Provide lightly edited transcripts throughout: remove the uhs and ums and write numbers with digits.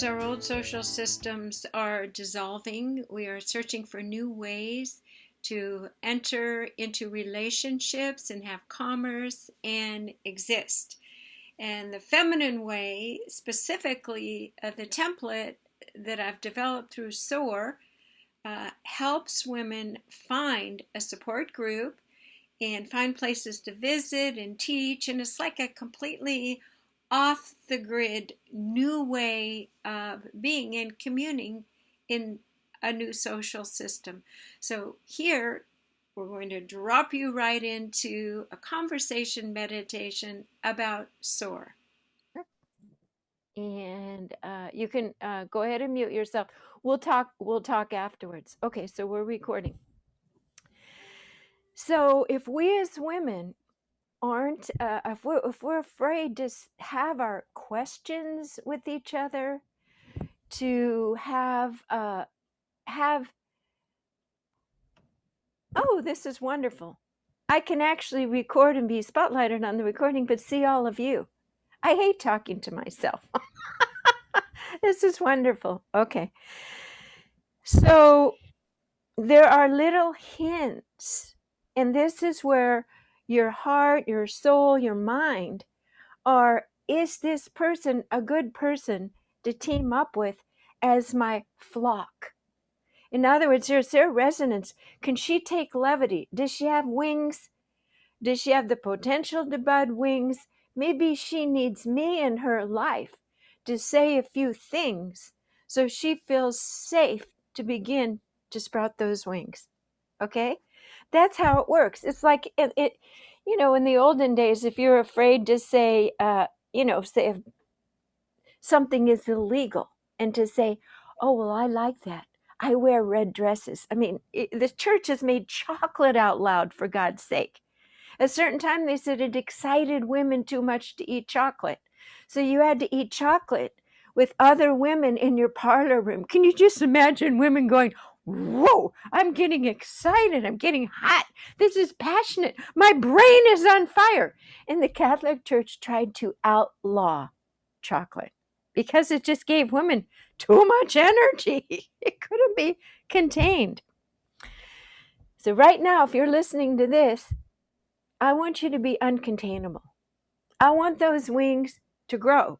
as our old social systems are dissolving, we are searching for new ways to enter into relationships and have commerce and exist. And the feminine way, specifically the template that I've developed through SOAR, helps women find a support group and find places to visit and teach. And it's like a completely off the grid new way of being and communing in a new social system. So here we're going to drop you right into a conversation meditation about SOAR. And you can go ahead and mute yourself. We'll talk afterwards. Okay, so we're recording. So if we as women aren't if we're afraid to have our questions with each other, to have oh, this is wonderful. I can actually record and be spotlighted on the recording, but see all of you. I hate talking to myself. This is wonderful. Okay. So there are little hints, and this is where your heart, your soul, your mind are, is this person a good person to team up with as my flock? In other words, there's their resonance. Can she take levity? Does she have wings? Does she have the potential to bud wings? Maybe she needs me in her life to say a few things so she feels safe to begin to sprout those wings. Okay? That's how it works. It's like it you know, in the olden days, if you're afraid to say, say if something is illegal and to say, oh, well, I like that. I wear red dresses. I mean, the church has made chocolate out loud, for God's sake. At a certain time, they said it excited women too much to eat chocolate. So you had to eat chocolate with other women in your parlor room. Can you just imagine women going, whoa, I'm getting excited. I'm getting hot. This is passionate. My brain is on fire. And the Catholic Church tried to outlaw chocolate because it just gave women too much energy. It couldn't be contained. So right now, if you're listening to this, I want you to be uncontainable. I want those wings to grow.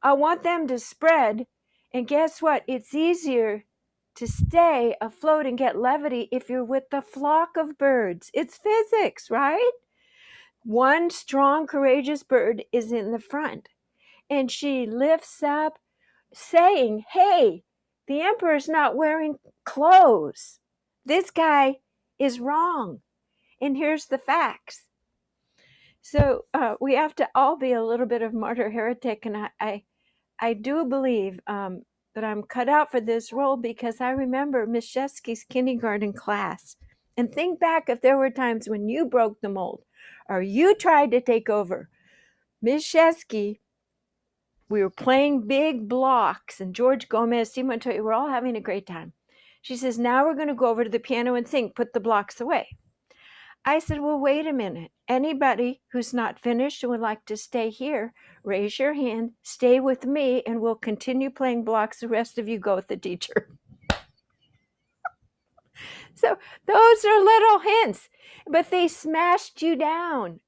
I want them to spread. And guess what? It's easier to stay afloat and get levity if you're with the flock of birds. It's physics, right? One strong, courageous bird is in the front, and she lifts up saying, hey, the emperor's not wearing clothes. This guy is wrong. And here's the facts. So we have to all be a little bit of martyr heretic, and I do believe that I'm cut out for this role because I remember Miss Shesky's kindergarten class. And think back if there were times when you broke the mold or you tried to take over. Miss Shesky, we were playing big blocks, and George Gomez, Steve Montoya, we're all having a great time. She says, now we're going to go over to the piano and sing, put the blocks away. I said, well, wait a minute. Anybody who's not finished and would like to stay here, raise your hand, stay with me, and we'll continue playing blocks. The rest of you go with the teacher. So those are little hints, but they smashed you down.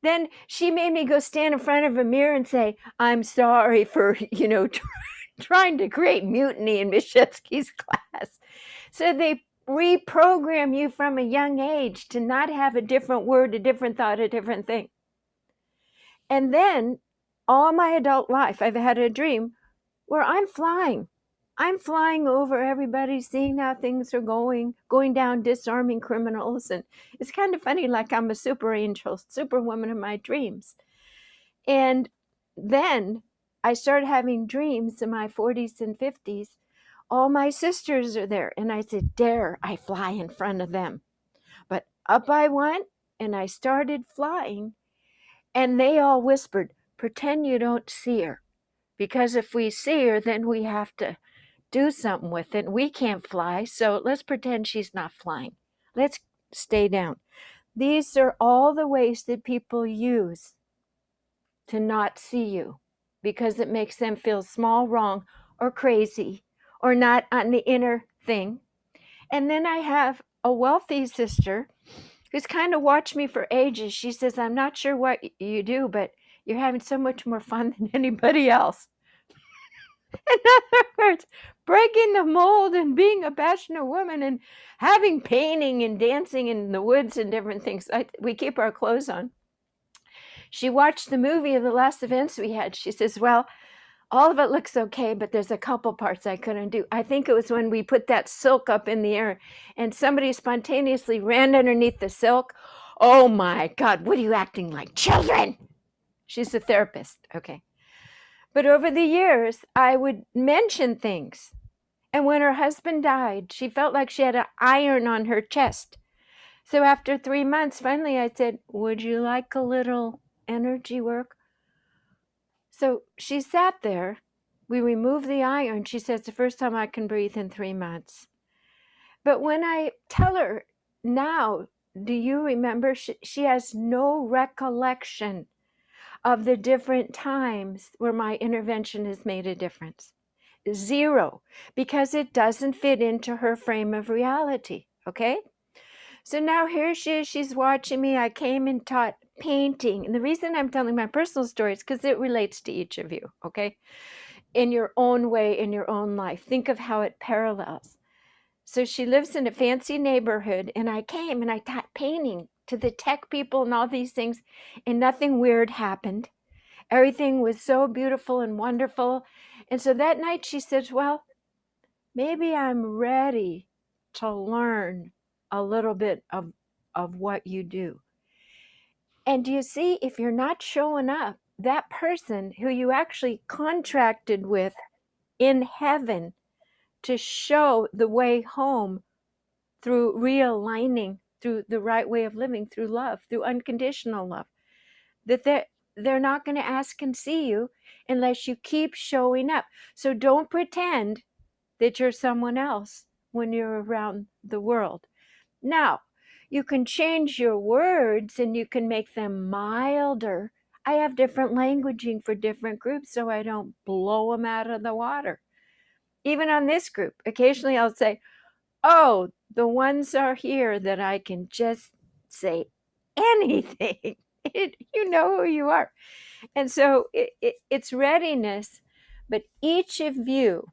Then she made me go stand in front of a mirror and say, I'm sorry for, trying to create mutiny in Miss Shetsky's class. So they reprogram you from a young age to not have a different word, a different thought, a different thing. And then all my adult life, I've had a dream where I'm flying. I'm flying over everybody, seeing how things are going down, disarming criminals. And it's kind of funny, like I'm a super angel, superwoman in my dreams. And then I started having dreams in my 40s and 50s. All my sisters are there. And I said, dare I fly in front of them? But up I went and I started flying. And they all whispered, pretend you don't see her. Because if we see her, then we have to do something with it. We can't fly. So let's pretend she's not flying. Let's stay down. These are all the ways that people use to not see you because it makes them feel small, wrong, or crazy or not on the inner thing. And then I have a wealthy sister who's kind of watched me for ages. She says, I'm not sure what you do, but you're having so much more fun than anybody else. In other words, breaking the mold and being a passionate woman and having painting and dancing in the woods and different things. We keep our clothes on. She watched the movie of the last events we had. She says, well, all of it looks okay, but there's a couple parts I couldn't do. I think it was when we put that silk up in the air and somebody spontaneously ran underneath the silk. Oh my God, what are you acting like? Children! She's a therapist. Okay. But over the years, I would mention things. And when her husband died, she felt like she had an iron on her chest. So after 3 months, finally I said, would you like a little energy work? So she sat there. We removed the iron. She says, the first time I can breathe in 3 months. But when I tell her now, do you remember? She has no recollection of the different times where my intervention has made a difference. Zero, because it doesn't fit into her frame of reality. Okay? So now here she is, she's watching me. I came and taught painting. And the reason I'm telling my personal story is because it relates to each of you, okay? In your own way, in your own life. Think of how it parallels. So she lives in a fancy neighborhood, and I came and I taught painting to the tech people and all these things, and nothing weird happened. Everything was so beautiful and wonderful. And so that night she says, well, maybe I'm ready to learn a little bit of what you do. And do you see, if you're not showing up, that person who you actually contracted with in heaven to show the way home through realigning, through the right way of living, through love, through unconditional love, that they're not going to ask and see you unless you keep showing up. So don't pretend that you're someone else when you're around the world. Now, you can change your words and you can make them milder. I have different languaging for different groups so I don't blow them out of the water. Even on this group, occasionally I'll say, oh, the ones are here that I can just say anything. You know who you are. And so it's readiness. But each of you,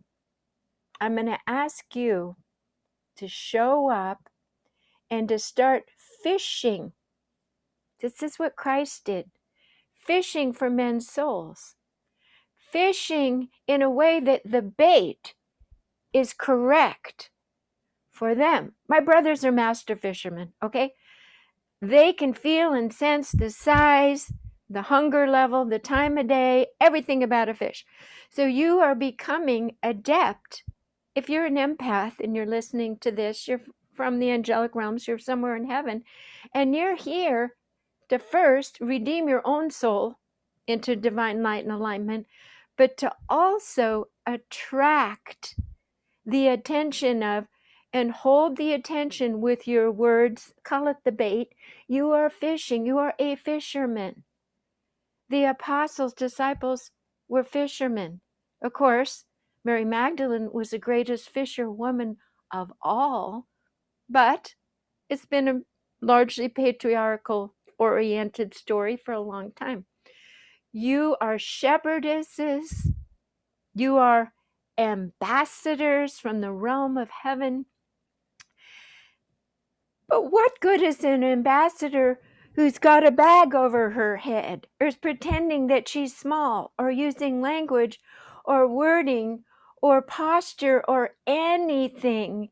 I'm going to ask you to show up and to start fishing. This is what Christ did. Fishing for men's souls. Fishing in a way that the bait is correct for them. My brothers are master fishermen, okay? They can feel and sense the size, the hunger level, the time of day, everything about a fish. So you are becoming adept. If you're an empath and you're listening to this, you're from the angelic realms, you're somewhere in heaven, and you're here to first redeem your own soul into divine light and alignment, but to also attract the attention of and hold the attention with your words, call it the bait. You are fishing, you are a fisherman. The apostles, disciples were fishermen. Of course, Mary Magdalene was the greatest fisherwoman of all, but it's been a largely patriarchal oriented story for a long time. You are shepherdesses, you are ambassadors from the realm of heaven. But what good is an ambassador who's got a bag over her head, or is pretending that she's small, or using language or wording or posture or anything,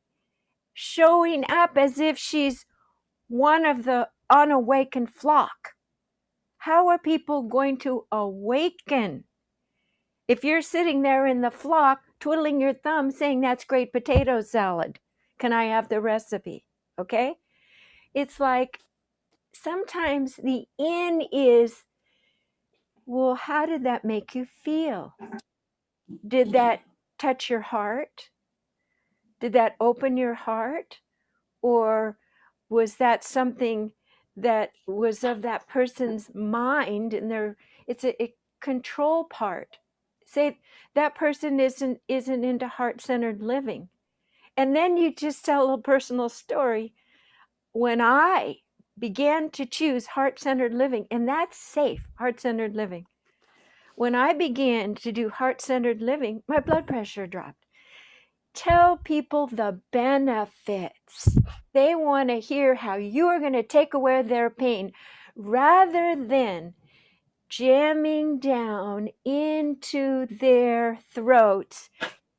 showing up as if she's one of the unawakened flock? How are people going to awaken if you're sitting there in the flock twiddling your thumb saying that's great potato salad? Can I have the recipe? Okay? It's like sometimes the in is, well, how did that make you feel? Did that touch your heart? Did that open your heart? Or was that something that was of that person's mind and it's a control part? say that person isn't into heart-centered living. And then you just tell a personal story. When I began to choose heart-centered living, and that's safe, heart-centered living. When I began to do heart-centered living, my blood pressure dropped. Tell people the benefits. They want to hear how you are going to take away their pain rather than jamming down into their throats.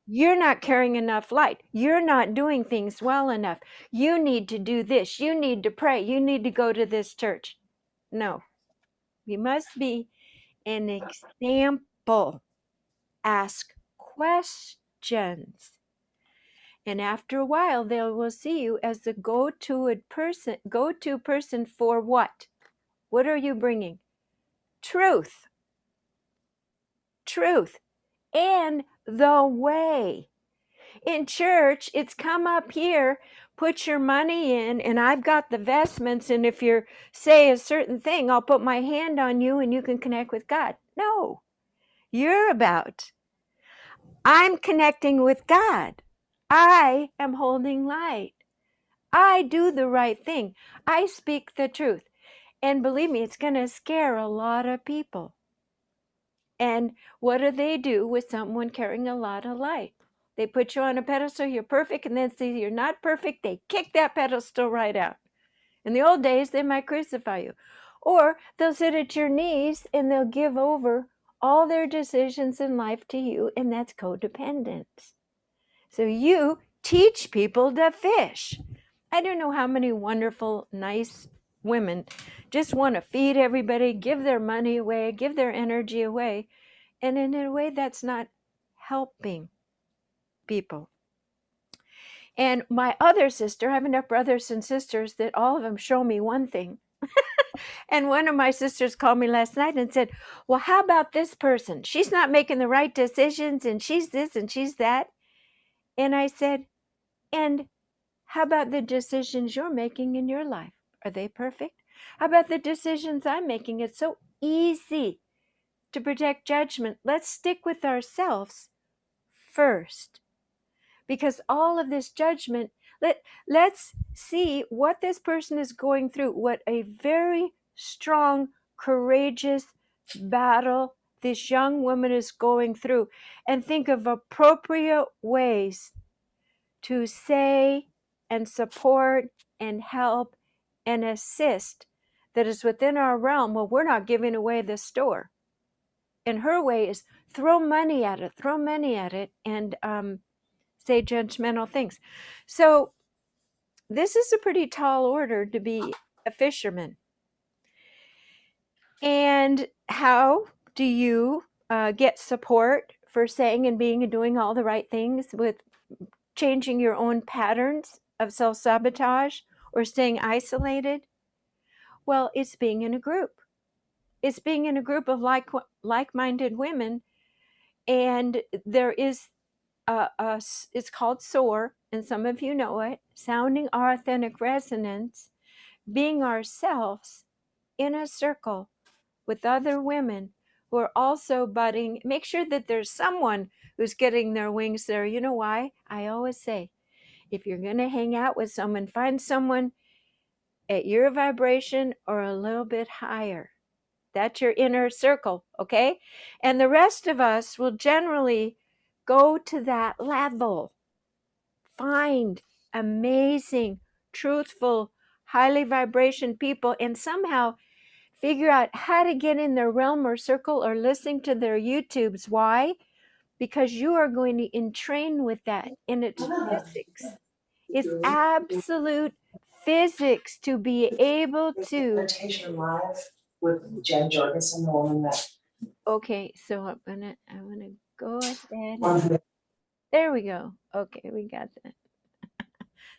You're not carrying enough light. You're not doing things well enough. You need to do this. You need to pray. You need to go to this church. No, we must be an example. Ask questions. And after a while, they will see you as the go-to person for what? What are you bringing? Truth. Truth. And the way. In church, it's come up here, put your money in, and I've got the vestments, and if you say a certain thing, I'll put my hand on you and you can connect with God. No. You're about, I'm connecting with God. I am holding light. I do the right thing. I speak the truth. And believe me, it's going to scare a lot of people. And what do they do with someone carrying a lot of light? They put you on a pedestal, you're perfect, and then see you're not perfect, they kick that pedestal right out. In the old days, they might crucify you. Or they'll sit at your knees and they'll give over all their decisions in life to you, and that's codependence. So you teach people to fish. I don't know how many wonderful, nice women just want to feed everybody, give their money away, give their energy away. And in a way, that's not helping people. And my other sister, I have enough brothers and sisters that all of them show me one thing. And one of my sisters called me last night and said, well, how about this person? She's not making the right decisions, and she's this and she's that. And I said, and how about the decisions you're making in your life? Are they perfect? How about the decisions I'm making? It's so easy to project judgment. Let's stick with ourselves first. Because all of this judgment, let's see what this person is going through, what a very strong, courageous battle this young woman is going through, and think of appropriate ways to say and support and help and assist that is within our realm. Well, we're not giving away the store. And her way is throw money at it, and say judgmental things. So this is a pretty tall order to be a fisherman. And how do you get support for saying and being and doing all the right things with changing your own patterns of self-sabotage or staying isolated? Well, it's being in a group. It's being in a group of like-minded women. And there is it's called SOAR, and some of you know it, sounding our authentic resonance, being ourselves in a circle with other women who are also budding. Make sure that there's someone who's getting their wings there. You know why? I always say, if you're going to hang out with someone, find someone at your vibration or a little bit higher. That's your inner circle, okay? And the rest of us will generally go to that level. Find amazing, truthful, highly vibration people and somehow figure out how to get in their realm or circle or listening to their YouTubes. Why? Because you are going to entrain with that. And it's physics. It's absolute physics to be able to. Meditation live with Jen Jorgensen, the woman that. Okay, so I'm gonna go ahead. There we go. Okay, we got that.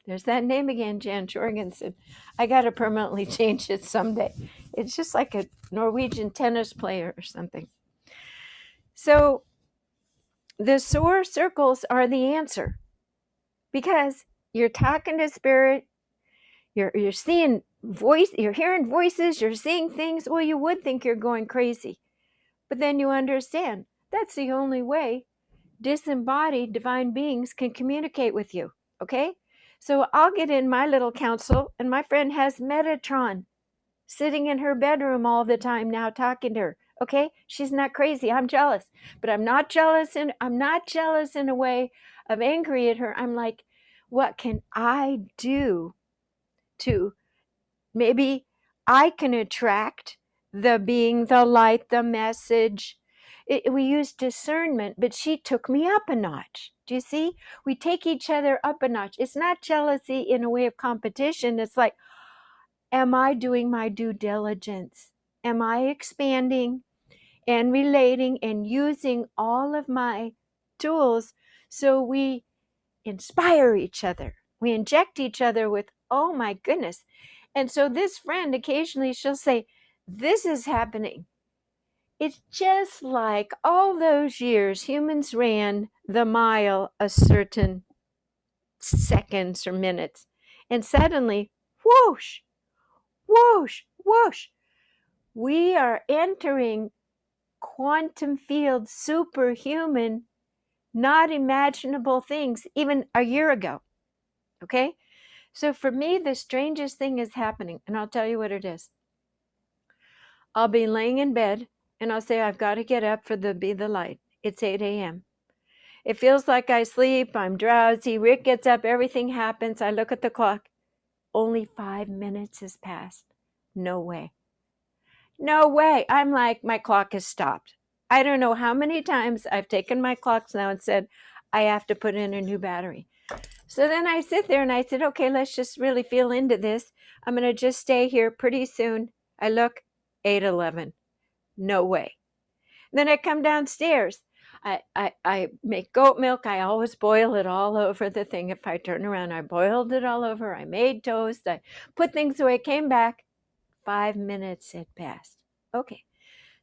There's that name again, Jan Jorgensen. I got to permanently change it someday. It's just like a Norwegian tennis player or something. So the SOAR circles are the answer, because you're talking to spirit, you're seeing voice, you're hearing voices, you're seeing things. Well, you would think you're going crazy, but then you understand That's the only way disembodied divine beings can communicate with you. Okay? So I'll get in my little council, and my friend has Metatron sitting in her bedroom all the time now talking to her. Okay? She's not crazy. I'm jealous. But I'm not jealous in a way of angry at her. I'm like, what can I do to maybe I can attract the being, the light, the message. We use discernment, but she took me up a notch. Do you see? We take each other up a notch. It's not jealousy in a way of competition. It's like, am I doing my due diligence? Am I expanding and relating and using all of my tools so we inspire each other? We inject each other with, oh my goodness. And so this friend, occasionally she'll say, this is happening. It's just like all those years humans ran the mile a certain seconds or minutes. And suddenly, whoosh, whoosh, whoosh, we are entering quantum field superhuman, not imaginable things even a year ago. Okay? So for me, the strangest thing is happening, and I'll tell you what it is. I'll be laying in bed, and I'll say, I've got to get up for the Be the Light. It's 8 a.m. It feels like I sleep. I'm drowsy. Rick gets up. Everything happens. I look at the clock. Only 5 minutes has passed. No way. No way. I'm like, my clock has stopped. I don't know how many times I've taken my clocks now and said, I have to put in a new battery. So then I sit there and I said, okay, let's just really feel into this. I'm going to just stay here. Pretty soon I look, 8:11. No way. Then I come downstairs. I make goat milk. I always boil it all over the thing. If I turn around, I boiled it all over. I made toast. I put things away, came back. 5 minutes had passed. Okay.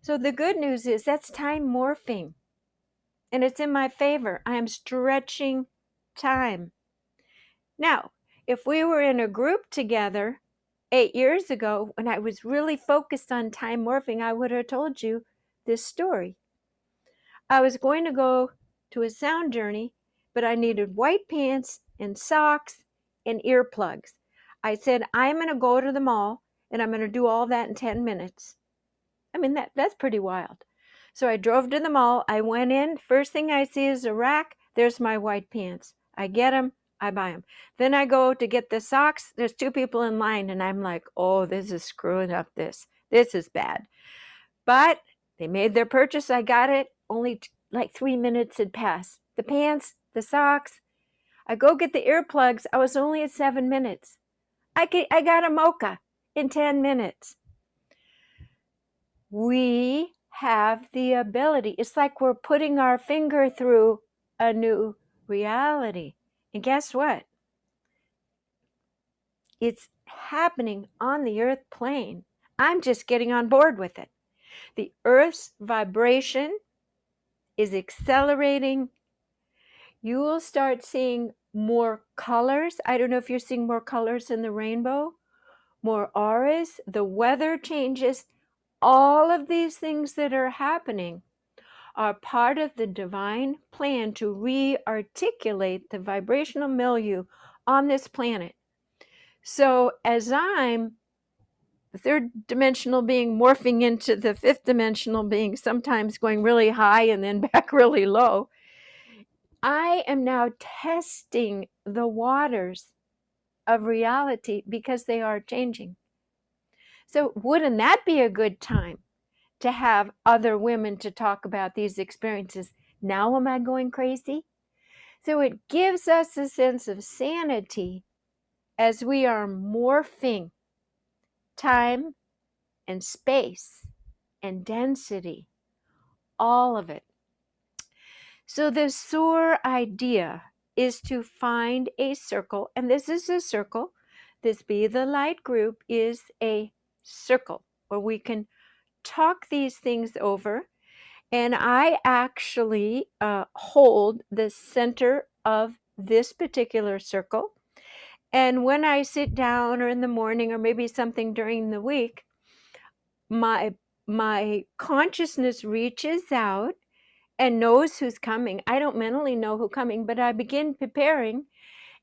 So the good news is that's time morphing. And it's in my favor. I am stretching time. Now, if we were in a group together 8 years ago, when I was really focused on time morphing, I would have told you this story. I was going to go to a sound journey, but I needed white pants and socks and earplugs. I said, I'm going to go to the mall and I'm going to do all that in 10 minutes. I mean, that's pretty wild. So I drove to the mall. I went in. First thing I see is a rack. There's my white pants. I get them. I buy them. Then I go to get the socks. There's 2 people in line, and I'm like, oh, this is screwing up this. This is bad. But they made their purchase. I got it. Only like 3 minutes had passed. The pants, the socks. I go get the earplugs. I was only at 7 minutes. I got a mocha in 10 minutes. We have the ability. It's like we're putting our finger through a new reality. And guess what? It's happening on the earth plane. I'm just getting on board with it. The earth's vibration is accelerating. You will start seeing more colors. I don't know if you're seeing more colors in the rainbow, more auras, the weather changes. All of these things that are happening are part of the divine plan to re-articulate the vibrational milieu on this planet. So as I'm the 3rd dimensional being morphing into the 5th dimensional being, sometimes going really high and then back really low, I am now testing the waters of reality because they are changing. So wouldn't that be a good time to have other women to talk about these experiences? Now am I going crazy? So it gives us a sense of sanity as we are morphing time and space and density, all of it. So the SOAR idea is to find a circle, and this is a circle. This Be the Light group is a circle where we can talk these things over. And I actually hold the center of this particular circle. And when I sit down or in the morning or maybe something during the week, my consciousness reaches out and knows who's coming. I don't mentally know who's coming, but I begin preparing,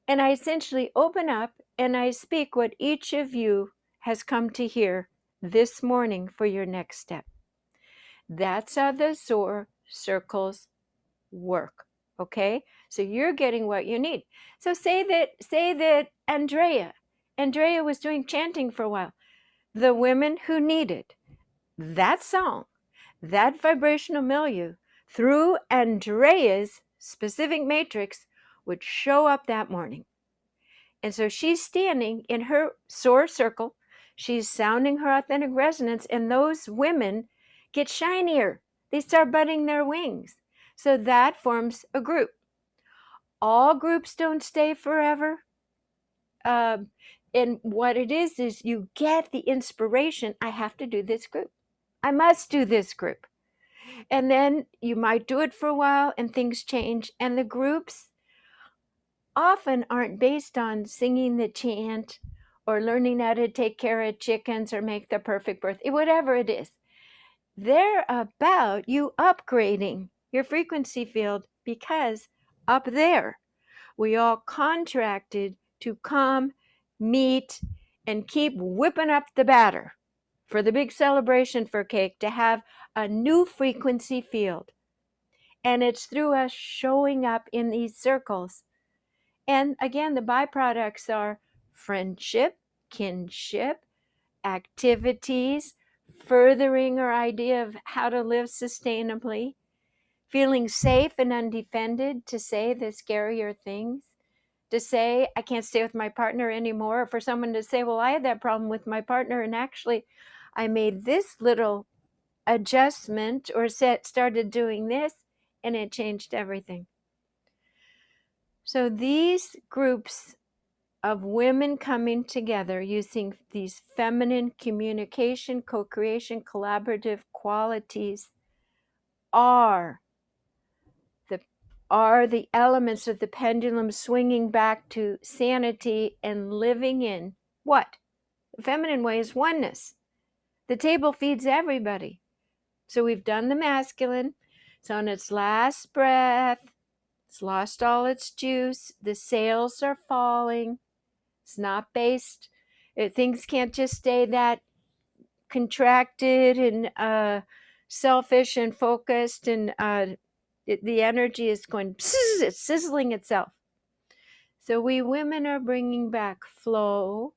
and I essentially open up and I speak what each of you has come to hear this morning for your next step. That's how the SOAR circles work. Okay, so you're getting what you need. So say that Andrea was doing chanting for a while. The women who needed that song, that vibrational milieu through Andrea's specific matrix would show up that morning. And so she's standing in her SOAR circle, she's sounding her authentic resonance, and those women get shinier. They start budding their wings. So that forms a group. All groups don't stay forever. And what it is you get the inspiration. I have to do this group. I must do this group. And then you might do it for a while and things change. And the groups often aren't based on singing the chant or learning how to take care of chickens or make the perfect birthday, whatever it is. They're about you upgrading your frequency field, because up there, we all contracted to come, meet, and keep whipping up the batter for the big celebration for cake, to have a new frequency field. And it's through us showing up in these circles. And again, the byproducts are friendship, kinship, activities, furthering our idea of how to live sustainably, feeling safe and undefended to say the scarier things, to say, I can't stay with my partner anymore, or for someone to say, well, I had that problem with my partner, and actually I made this little adjustment or started doing this, and it changed everything. So these groups of women coming together using these feminine communication, co-creation, collaborative qualities are the elements of the pendulum swinging back to sanity and living in what? The feminine way is oneness. The table feeds everybody. So we've done the masculine. It's on its last breath. It's lost all its juice. The sails are falling. It's not based. Things can't just stay that contracted and selfish and focused, and the energy is going, it's sizzling itself. So we women are bringing back flow,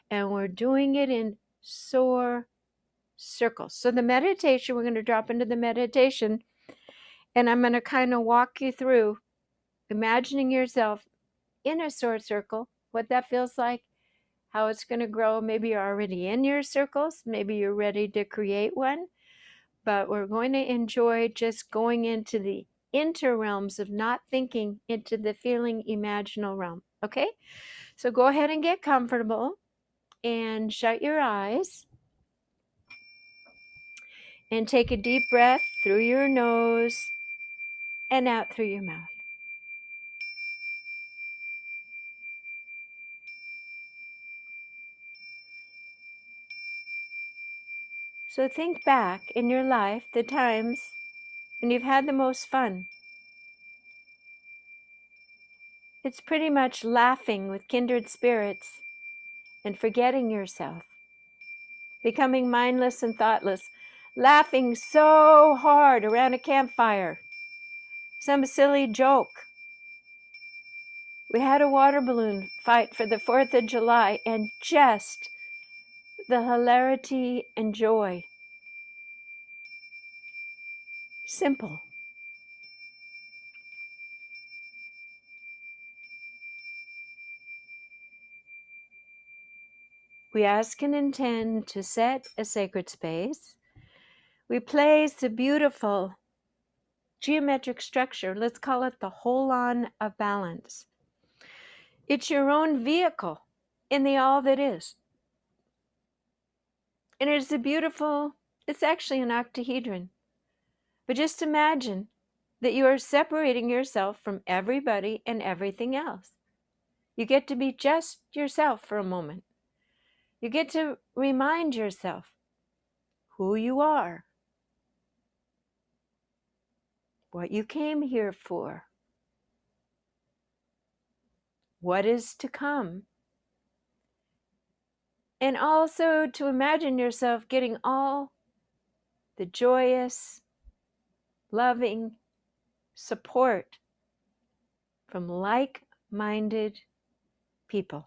and we're doing it in SOAR circles. So the meditation, we're going to drop into the meditation, and I'm going to kind of walk you through imagining yourself in a SOAR circle, what that feels like, how it's going to grow. Maybe you're already in your circles. Maybe you're ready to create one. But we're going to enjoy just going into the inter realms of not thinking, into the feeling imaginal realm. Okay? So go ahead and get comfortable and shut your eyes and take a deep breath through your nose and out through your mouth. So think back in your life, the times when you've had the most fun. It's pretty much laughing with kindred spirits and forgetting yourself, becoming mindless and thoughtless, laughing so hard around a campfire, some silly joke. We had a water balloon fight for the 4th of July, and just the hilarity and joy. Simple. We ask and intend to set a sacred space. We place a beautiful geometric structure. Let's call it the holon of balance. It's your own vehicle in the all that is. And it's it's actually an octahedron. But just imagine that you are separating yourself from everybody and everything else. You get to be just yourself for a moment. You get to remind yourself who you are, what you came here for, what is to come, and also to imagine yourself getting all the joyous, loving support from like-minded people.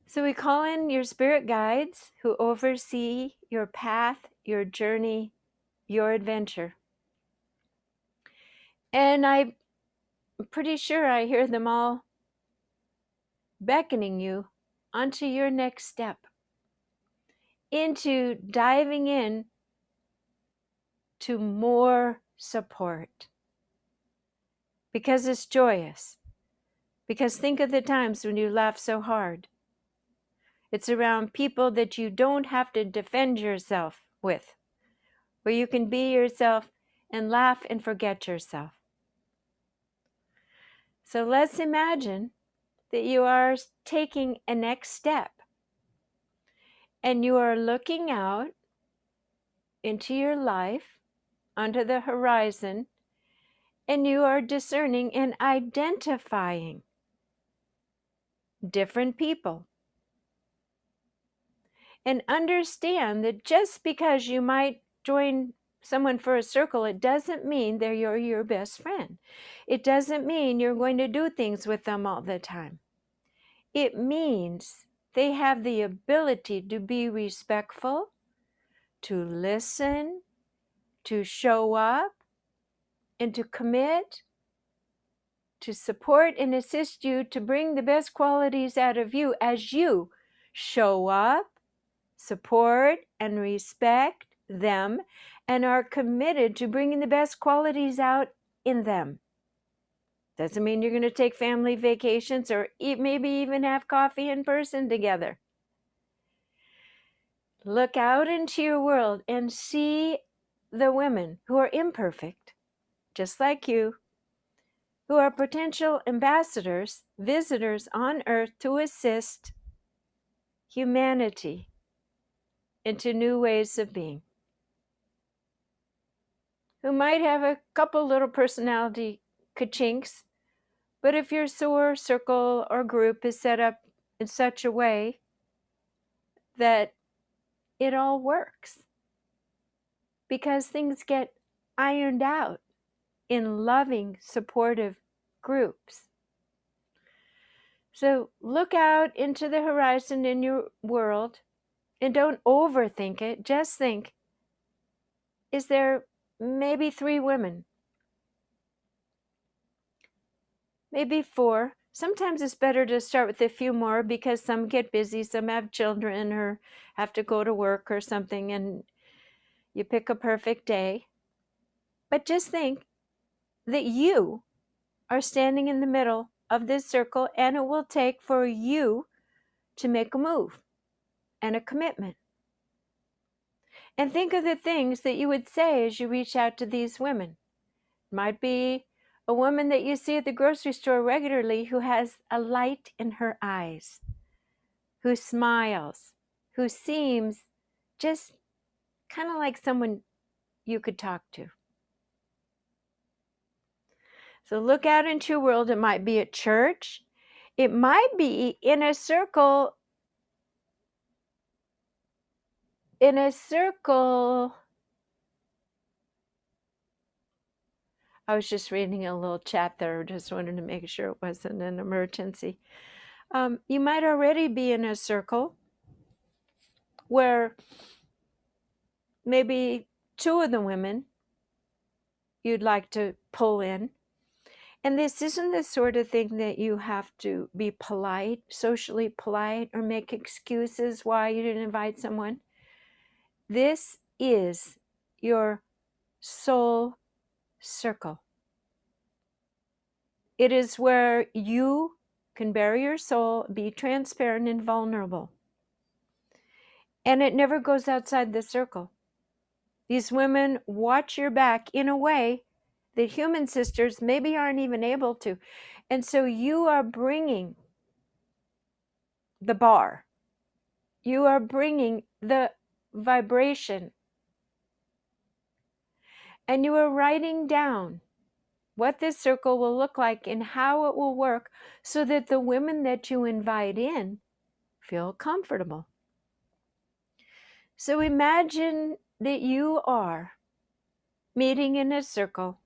So we call in your spirit guides who oversee your path, your journey, your adventure. And I'm pretty sure I hear them all beckoning you onto your next step, into diving in to more support. Because it's joyous. Because think of the times when you laugh so hard. It's around people that you don't have to defend yourself with, where you can be yourself and laugh and forget yourself. So let's imagine that you are taking a next step and you are looking out into your life, onto the horizon, and you are discerning and identifying different people. And understand that just because you might join someone for a circle, it doesn't mean they're your best friend. It doesn't mean you're going to do things with them all the time. It means they have the ability to be respectful, to listen, to show up, and to commit, to support and assist you to bring the best qualities out of you as you show up, support, and respect them, and are committed to bringing the best qualities out in them. Doesn't mean you're going to take family vacations or maybe even have coffee in person together. Look out into your world and see the women who are imperfect, just like you, who are potential ambassadors, visitors on earth to assist humanity into new ways of being, who might have a couple little personality ka-chinks, but if your SOAR circle or group is set up in such a way that it all works, because things get ironed out in loving, supportive groups. So look out into the horizon in your world and don't overthink it. Just think, is there maybe 3 women? Maybe 4. Sometimes it's better to start with a few more because some get busy, some have children or have to go to work or something, and you pick a perfect day. But just think that you are standing in the middle of this circle, and it will take for you to make a move and a commitment. And think of the things that you would say as you reach out to these women. It might be a woman that you see at the grocery store regularly who has a light in her eyes, who smiles, who seems just kind of like someone you could talk to. So look out into your world. It might be at church. It might be in a circle. I was just reading a little chat there. Just wanted to make sure it wasn't an emergency. You might already be in a circle where maybe 2 of the women you'd like to pull in. And this isn't the sort of thing that you have to be polite, socially polite, or make excuses why you didn't invite someone. This is your soul circle. It is where you can bare your soul, be transparent and vulnerable. And it never goes outside the circle. These women watch your back in a way that human sisters maybe aren't even able to. And so you are bringing the bar. You are bringing the vibration and you are writing down what this circle will look like and how it will work so that the women that you invite in feel comfortable. So imagine that you are meeting in a circle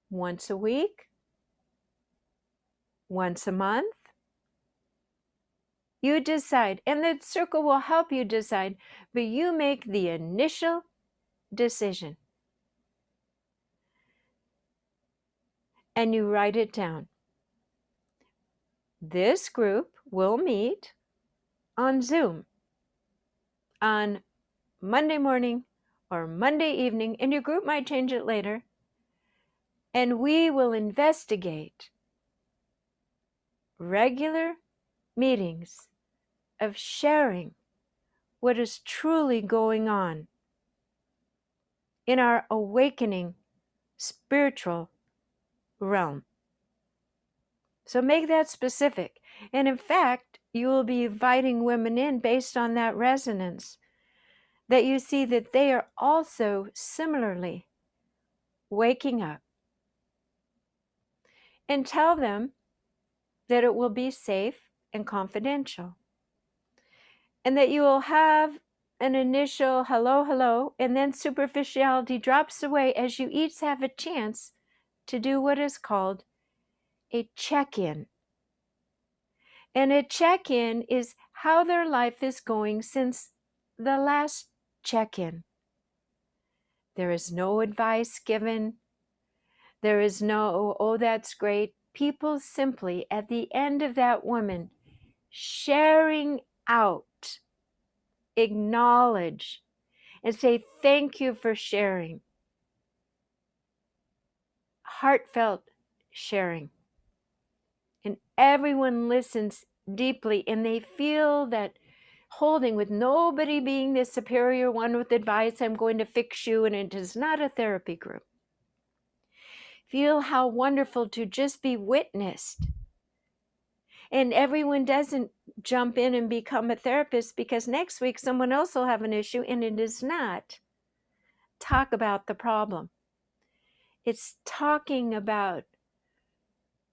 once a week, once a month. You decide, and the circle will help you decide, but you make the initial decision. And you write it down. This group will meet on Zoom on Monday morning or Monday evening, and your group might change it later, and we will investigate regular meetings of sharing what is truly going on in our awakening spiritual realm. So make that specific. And in fact, you will be inviting women in based on that resonance, that you see that they are also similarly waking up. And tell them that it will be safe and confidential. And that you will have an initial hello, hello, and then superficiality drops away as you each have a chance to do what is called a check-in. And a check-in is how their life is going since the last check-in. There is no advice given. There is no, oh, that's great. People simply, at the end of that woman, sharing out, acknowledge, and say, thank you for sharing. Heartfelt sharing. And everyone listens deeply, and they feel that holding, with nobody being the superior one with advice, I'm going to fix you, and it is not a therapy group. Feel how wonderful to just be witnessed. And everyone doesn't jump in and become a therapist, because next week someone else will have an issue, and it is not talk about the problem. It's talking about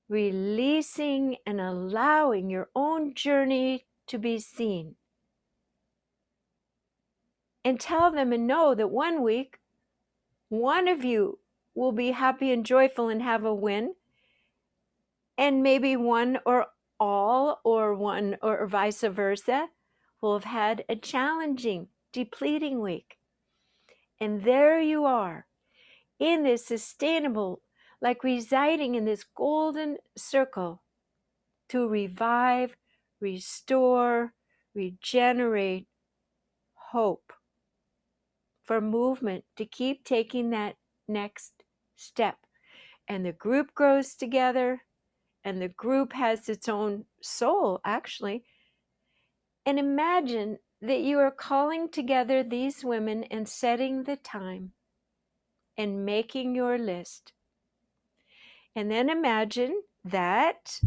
releasing and allowing your own journey to be seen. And tell them and know that one week, one of you will be happy and joyful and have a win, and maybe one or all or one or vice versa will have had a challenging, depleting week. And there you are in this sustainable, like residing in this golden circle to revive, restore, regenerate, hope for movement to keep taking that next step. And the group grows together, and the group has its own soul, actually. And imagine that you are calling together these women and setting the time and making your list. And then imagine that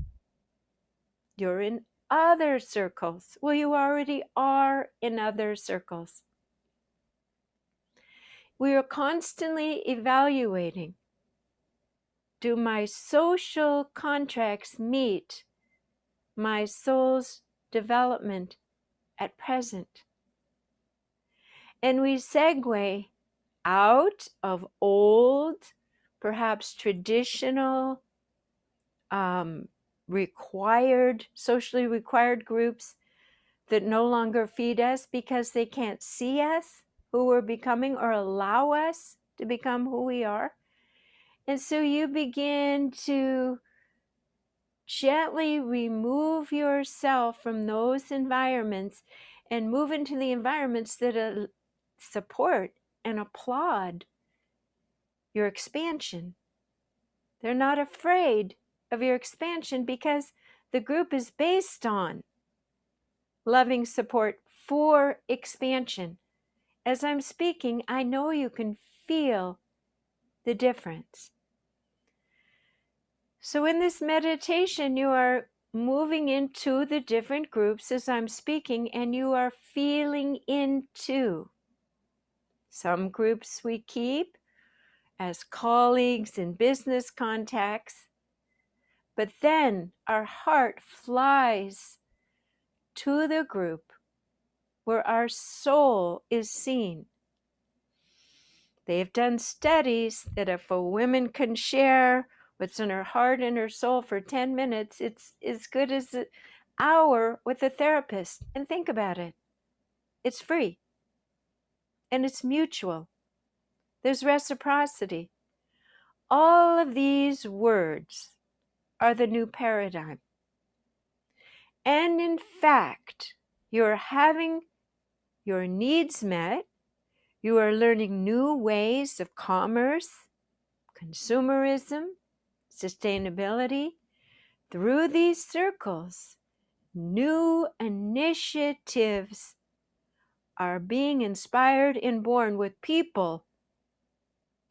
you're in other circles. Well, you already are in other circles. We are constantly evaluating, do my social contracts meet my soul's development at present? And we segue out of old, perhaps traditional, socially required groups that no longer feed us because they can't see us, who we're becoming, or allow us to become who we are. And so you begin to gently remove yourself from those environments and move into the environments that support and applaud your expansion. They're not afraid of your expansion because the group is based on loving support for expansion. As I'm speaking, I know you can feel the difference. So in this meditation, you are moving into the different groups as I'm speaking, and you are feeling into Some groups we keep as colleagues and business contacts, but then our heart flies to the group where our soul is seen. They've done studies that if a woman can share what's in her heart and her soul for 10 minutes, it's as good as an hour with a therapist. And think about it. It's free. And it's mutual. There's reciprocity. All of these words are the new paradigm. And in fact, you're having your needs met. You are learning new ways of commerce, consumerism, sustainability. Through these circles, new initiatives are being inspired and born with people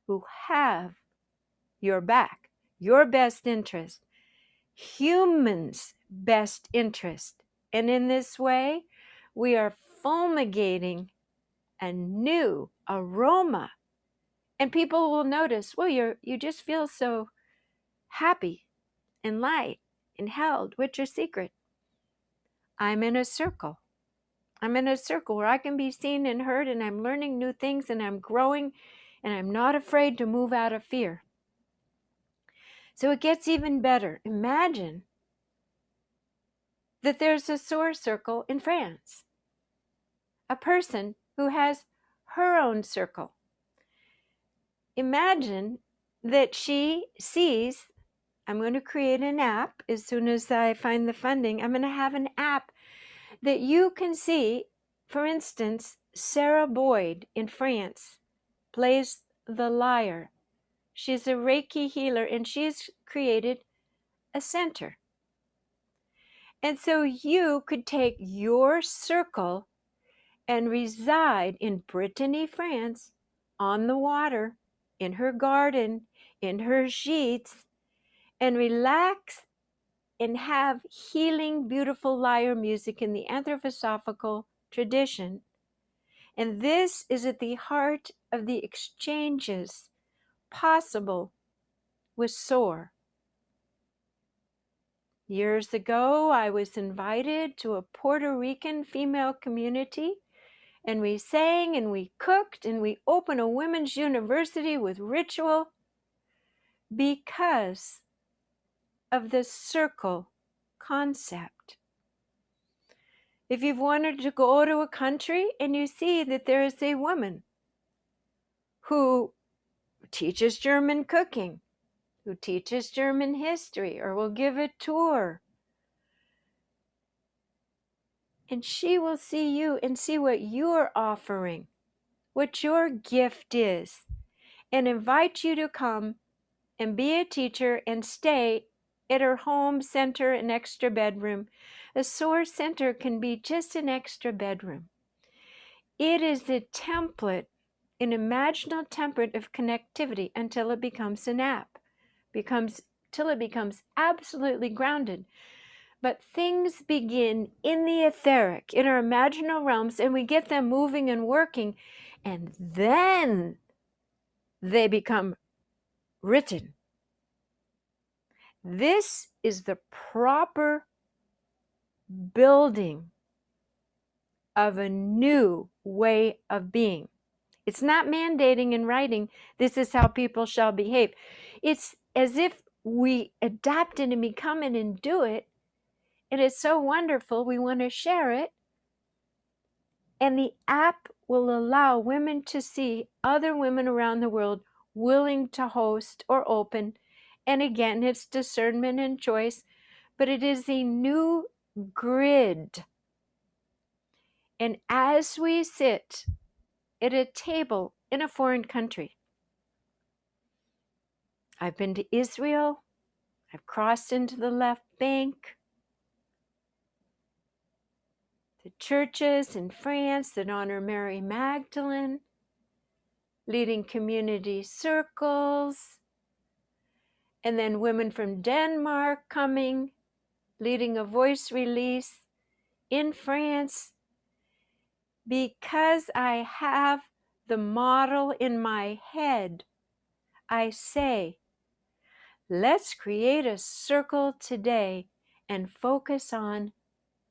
who have your back, your best interest, humans' best interest. And in this way, we are fumigating a new aroma. And people will notice, well, you just feel so happy and light and held. What's your secret? I'm in a circle. I'm in a circle where I can be seen and heard, and I'm learning new things, and I'm growing, and I'm not afraid to move out of fear. So it gets even better. Imagine that there's a SOAR circle in France. A person who has her own circle. Imagine that she sees, I'm going to create an app as soon as I find the funding. I'm going to have an app that you can see. For instance, Sarah Boyd in France plays the lyre. She's a Reiki healer, and she's created a center. And so you could take your circle and reside in Brittany, France, on the water, in her garden, in her sheets, and relax and have healing, beautiful lyre music in the anthroposophical tradition. And this is at the heart of the exchanges possible with SOAR. Years ago, I was invited to a Puerto Rican female community, and we sang and we cooked and we opened a women's university with ritual because of the circle concept. If you've wanted to go to a country and you see that there is a woman who teaches German cooking, who teaches German history, or will give a tour, and she will see you and see what you're offering, what your gift is, and invite you to come and be a teacher and stay at her home center, an extra bedroom. A SOAR center can be just an extra bedroom. It is a template, an imaginal template of connectivity until it becomes an app, till it becomes absolutely grounded. But things begin in the etheric, in our imaginal realms, and we get them moving and working, and then they become written. This is the proper building of a new way of being. It's not mandating in writing, this is how people shall behave. It's as if we adapt it and become it and do it. It is so wonderful. We want to share it. And the app will allow women to see other women around the world willing to host or open. And again, it's discernment and choice, but it is a new grid. And as we sit at a table in a foreign country, I've been to Israel, I've crossed into the left bank, the churches in France that honor Mary Magdalene, leading community circles, and then women from Denmark coming, leading a voice release in France, because I have the model in my head, I say, let's create a circle today and focus on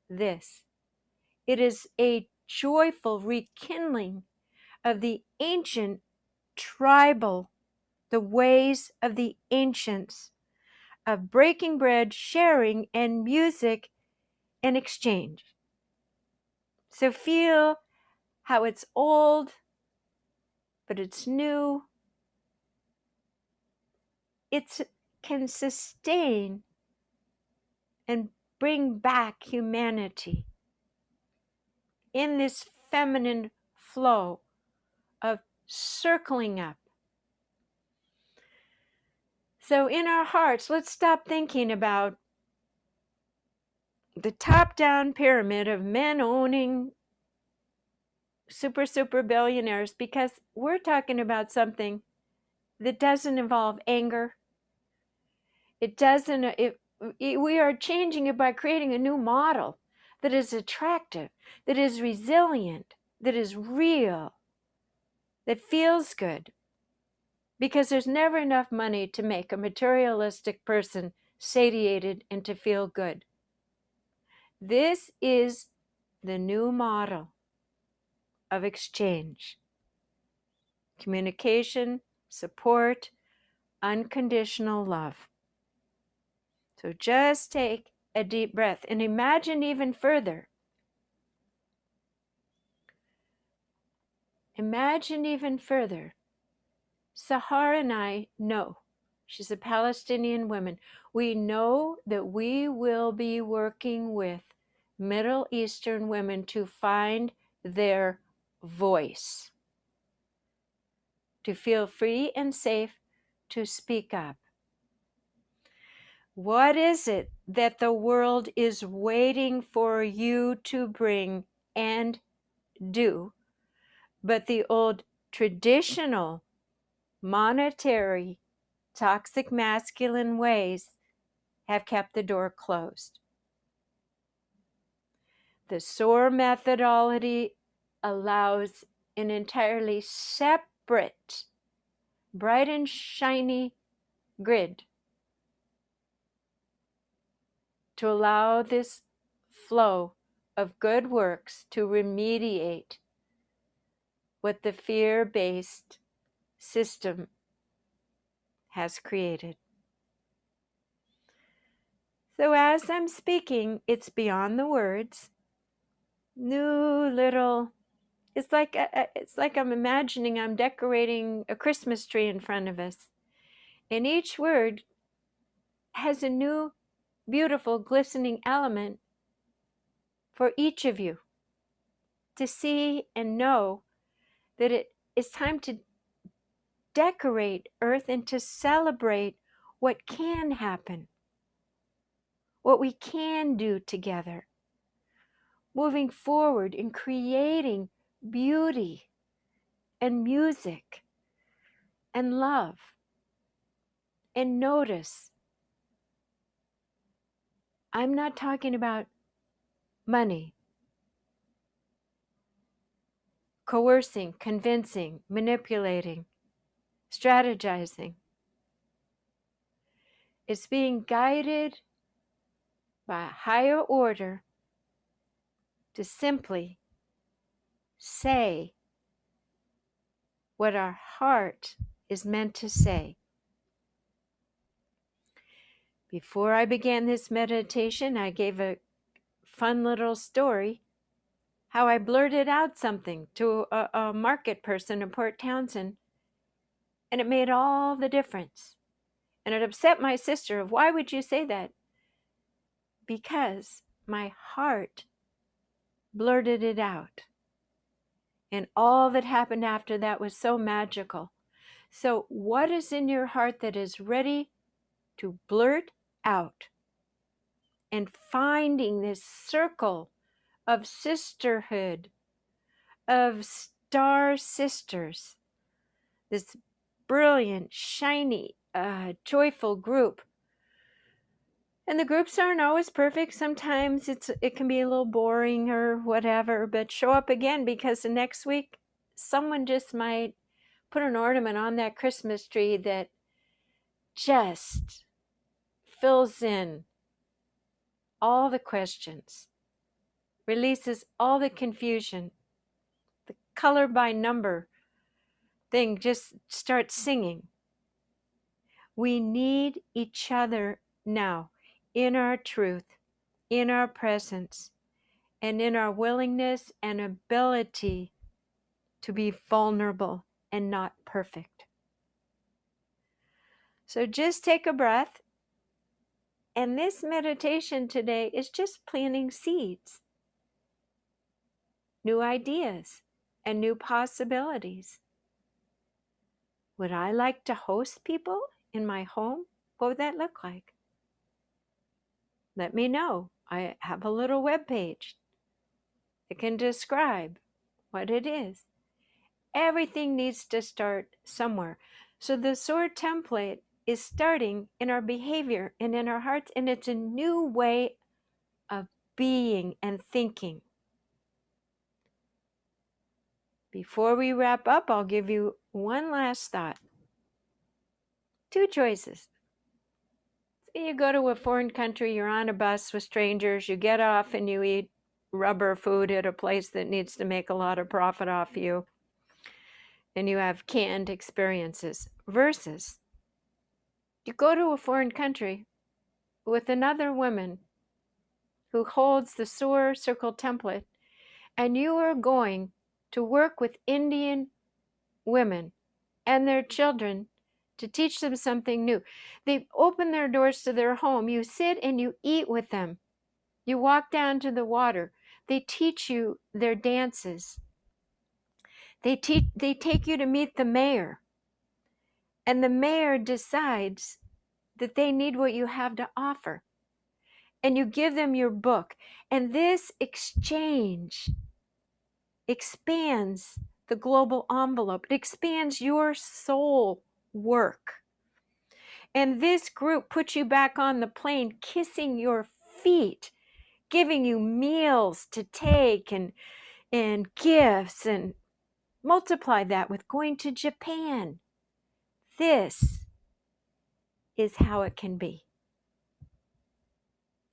this. It is a joyful rekindling of the ancient tribal, the ways of the ancients, of breaking bread, sharing, and music and exchange. So feel how it's old, but it's new. It can sustain and bring back humanity in this feminine flow of circling up. So in our hearts, let's stop thinking about the top-down pyramid of men owning super billionaires, because we're talking about something that doesn't involve anger. It doesn't, we are changing it by creating a new model that is attractive, that is resilient, that is real, that feels good. Because there's never enough money to make a materialistic person satiated and to feel good. This is the new model of exchange. Communication, support, unconditional love. So just take a deep breath and imagine even further. Imagine even further. Sahar and I know, she's a Palestinian woman, we know that we will be working with Middle Eastern women to find their voice, to feel free and safe to speak up. What is it that the world is waiting for you to bring and do, but the old traditional monetary toxic masculine ways have kept the door closed? The SOAR methodology allows an entirely separate, bright and shiny grid to allow this flow of good works to remediate what the fear-based system has created. So as I'm speaking, it's beyond the words. New little, it's like I'm imagining I'm decorating a Christmas tree in front of us. And each word has a new, beautiful, glistening element for each of you to see and know that it is time to decorate Earth and to celebrate what can happen, what we can do together, moving forward in creating beauty and music and love. And notice, I'm not talking about money, coercing, convincing, manipulating, strategizing. It's being guided by a higher order to simply say what our heart is meant to say. Before I began this meditation, I gave a fun little story how I blurted out something to a market person in Port Townsend, and it made all the difference. And it upset my sister of, why would you say that? Because my heart blurted it out. And all that happened after that was so magical. So what is in your heart that is ready to blurt out? And finding this circle of sisterhood, of star sisters, this brilliant, shiny, joyful group. And the groups aren't always perfect. Sometimes it can be a little boring or whatever, but show up again, because the next week someone just might put an ornament on that Christmas tree that just fills in all the questions, releases all the confusion. The color by number thing just starts singing. We need each other now in our truth, in our presence, and in our willingness and ability to be vulnerable and not perfect. So just take a breath. And this meditation today is just planting seeds, new ideas, and new possibilities. Would I like to host people in my home? What would that look like? Let me know. I have a little webpage that can describe what it is. Everything needs to start somewhere. So the SOAR template is starting in our behavior and in our hearts, and it's a new way of being and thinking. Before we wrap up, I'll give you one last thought. Two choices. Say you go to a foreign country, you're on a bus with strangers, you get off and you eat rubber food at a place that needs to make a lot of profit off you, and you have canned experiences. Versus, you go to a foreign country with another woman who holds the SOAR circle template, and you are going to work with Indian women and their children to teach them something new. They open their doors to their home. You sit and you eat with them. You walk down to the water. They teach you their dances. They take you to meet the mayor. And the mayor decides that they need what you have to offer. And you give them your book. And this exchange expands the global envelope. It expands your soul work. And this group puts you back on the plane, kissing your feet, giving you meals to take and gifts, and multiply that with going to Japan. This is how it can be.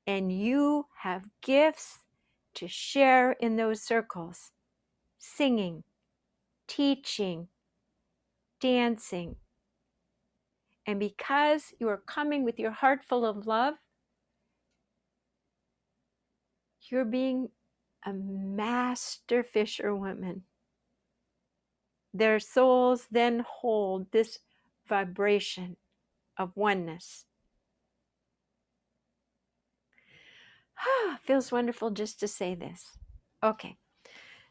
And you have gifts to share in those circles, singing, teaching, dancing. And because you are coming with your heart full of love, you're being a master fisherwoman. Their souls then hold this vibration of oneness. Feels wonderful just to say this. Okay,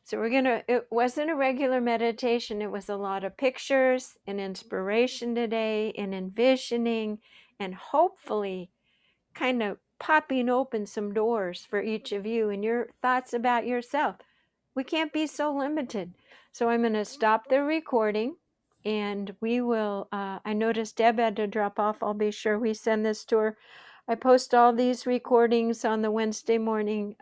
so it wasn't a regular meditation. It was a lot of pictures and inspiration today and envisioning and hopefully kind of popping open some doors for each of you and your thoughts about yourself. We can't be so limited. So I'm going to stop the recording, and we will, I noticed Deb had to drop off. I'll be sure we send this to her. I post all these recordings on the Wednesday morning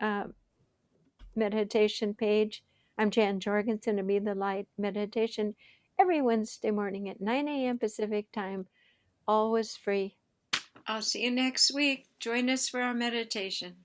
meditation page. I'm Jan Jorgensen to Be the Light meditation every Wednesday morning at 9 a.m. Pacific time, always free. I'll see you next week. Join us for our meditation.